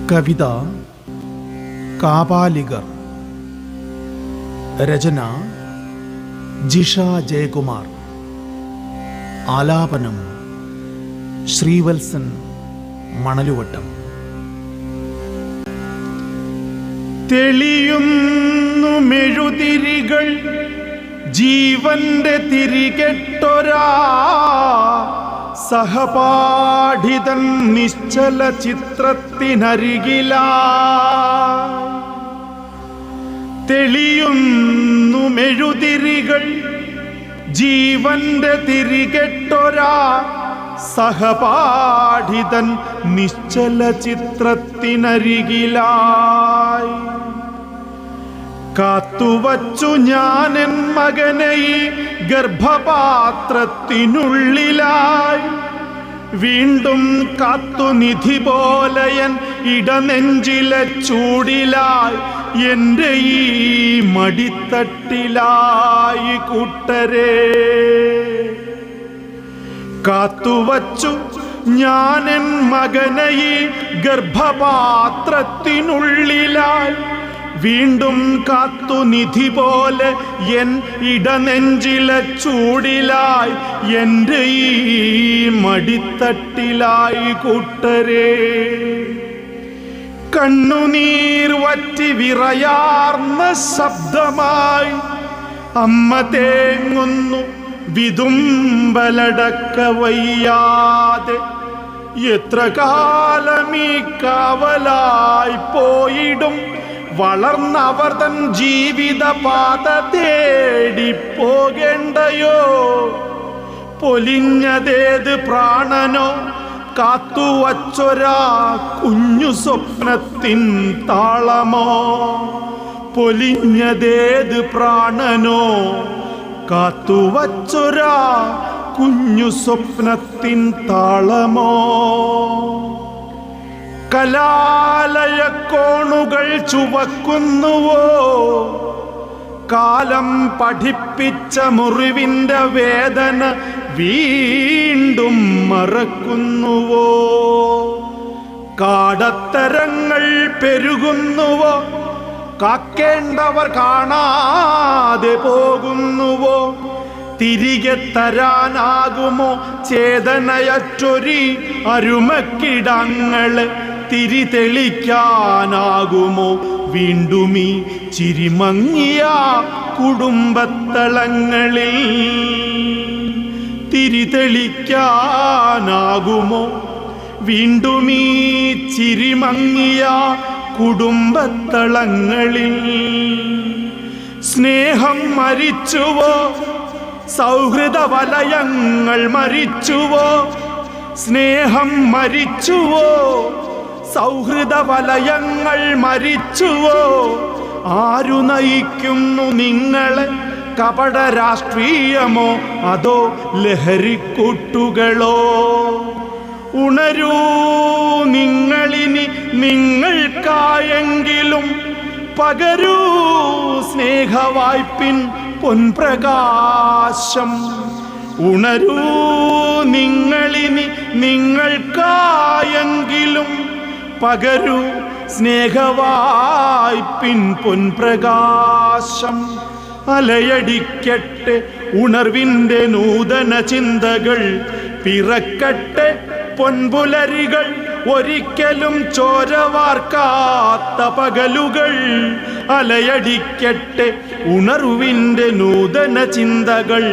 കവിത കാപാലികർ. രചന ജിഷ ജയകുമാർ. ആലാപനം ശ്രീവത്സൻ മണലുവട്ടം. തെളിയുന്നു മെഴുതിരികൾ ജീവന്റെ തിരികെട്ടൊരാ സഹപാഠിതൻ നിശ്ചല ചിത്രത്തിനരികിലാ. തെളിയുന്നു മെഴുതിരികൾ ജീവന്റെ തിരികെട്ടൊരാ സഹപാഠിതൻ നിശ്ചല ചിത്രത്തിനരികിലായി. കാത്തുവച്ചു ഞാനെൻ മകനെ ഈ ഗർഭപാത്രത്തിനുള്ളിലായി. വീണ്ടും കാത്തുനിധി പോലെയൻ ഇടനെഞ്ചിലെ ചൂടിലായി. എൻ്റെ ഈ മടിത്തട്ടിലായി കൂട്ടരെ. കാത്തുവച്ചു ഞാനെൻ മകനെ ഈ ഗർഭപാത്രത്തിനുള്ളിലായി. വീണ്ടും കാത്തുനിധി പോലെ എൻ ഇടനെഞ്ചിലെ ചൂടിലായി. എൻ്റെ ഈ മടിത്തട്ടിലായി കൂട്ടരെ. കണ്ണുനീർ വറ്റി വിറയാർന്ന ശബ്ദമായി അമ്മ തേങ്ങുന്നു വിതുമ്പലടക്ക വയ്യാതെ. എത്ര കാലമീ കാവലായി പോയിടും വളർന്നവർ തൻ ജീവിതപാത തേടിപ്പോകേണ്ടയോ? പൊലിഞ്ഞതേത് പ്രാണനോ കാത്തുവച്ചൊരാ കുഞ്ഞു സ്വപ്നത്തിൻ താളമോ? പൊലിഞ്ഞതേത് പ്രാണനോ കാത്തുവച്ചൊരാ കുഞ്ഞു സ്വപ്നത്തിൻ താളമോ? കലാലയ കോണുകൾ ചുവക്കുന്നുവോ? കാലം പഠിപ്പിച്ച മുറിവിൻ്റെ വേദന വീണ്ടും മറക്കുന്നുവോ? കാടത്തരങ്ങൾ പെരുകുന്നുവോ? കാക്കേണ്ടവർ കാണാതെ പോകുന്നുവോ? തിരികെ തരാനാകുമോ ചേതനയറ്റൊരി അരുമക്കിടങ്ങളെ? തിരിതെളിക്കാനാകുമോ വീണ്ടും ഈ ചിരിമങ്ങിയ കുടുംബത്തളങ്ങളിൽ? തിരിതെളിക്കാനാകുമോ വീണ്ടും ഈ ചിരിമങ്ങിയ കുടുംബത്തളങ്ങളിൽ? സ്നേഹം മരിച്ചുവോ? സൗഹൃദ വലയങ്ങൾ മരിച്ചുവോ? സ്നേഹം മരിച്ചുവോ? സൗഹൃദ വലയങ്ങൾ മരിച്ചുവോ? ആരു നയിക്കുന്നു നിങ്ങളെ? കപട രാഷ്ട്രീയമോ അതോ ലഹരിക്കൂട്ടുകളോ? ഉണരൂ നിങ്ങളിനി നിങ്ങൾക്കായെങ്കിലും പകരൂ സ്നേഹവായ്പിൻ പൊൻപ്രകാശം. ഉണരൂ നിങ്ങളിനി നിങ്ങൾക്കായെങ്കിലും പകരൂ സ്നേഹവായ്പിൻ പൊൻപ്രകാശം. അലയടിക്കട്ടെ ഉണർവിൻ്റെ നൂതന ചിന്തകൾ. പിറക്കട്ടെ പൊൻപുലരികൾ. ഒരിക്കലും ചോരവാർക്കാത്ത പകലുകൾ. അലയടിക്കട്ടെ ഉണർവിൻ്റെ നൂതന ചിന്തകൾ.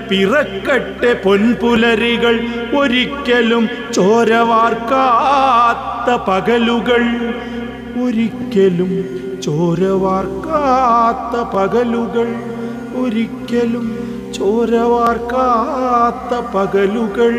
പിറക്കട്ടെ പൊൻപുലരികൾ. ഒരിക്കലും ചോരവാർക്കാത്ത പകലുകൾ. ഒരിക്കലും ചോരവാർക്കാത്ത പകലുകൾ. ഒരിക്കലും ചോരവാർക്കാത്ത പകലുകൾ.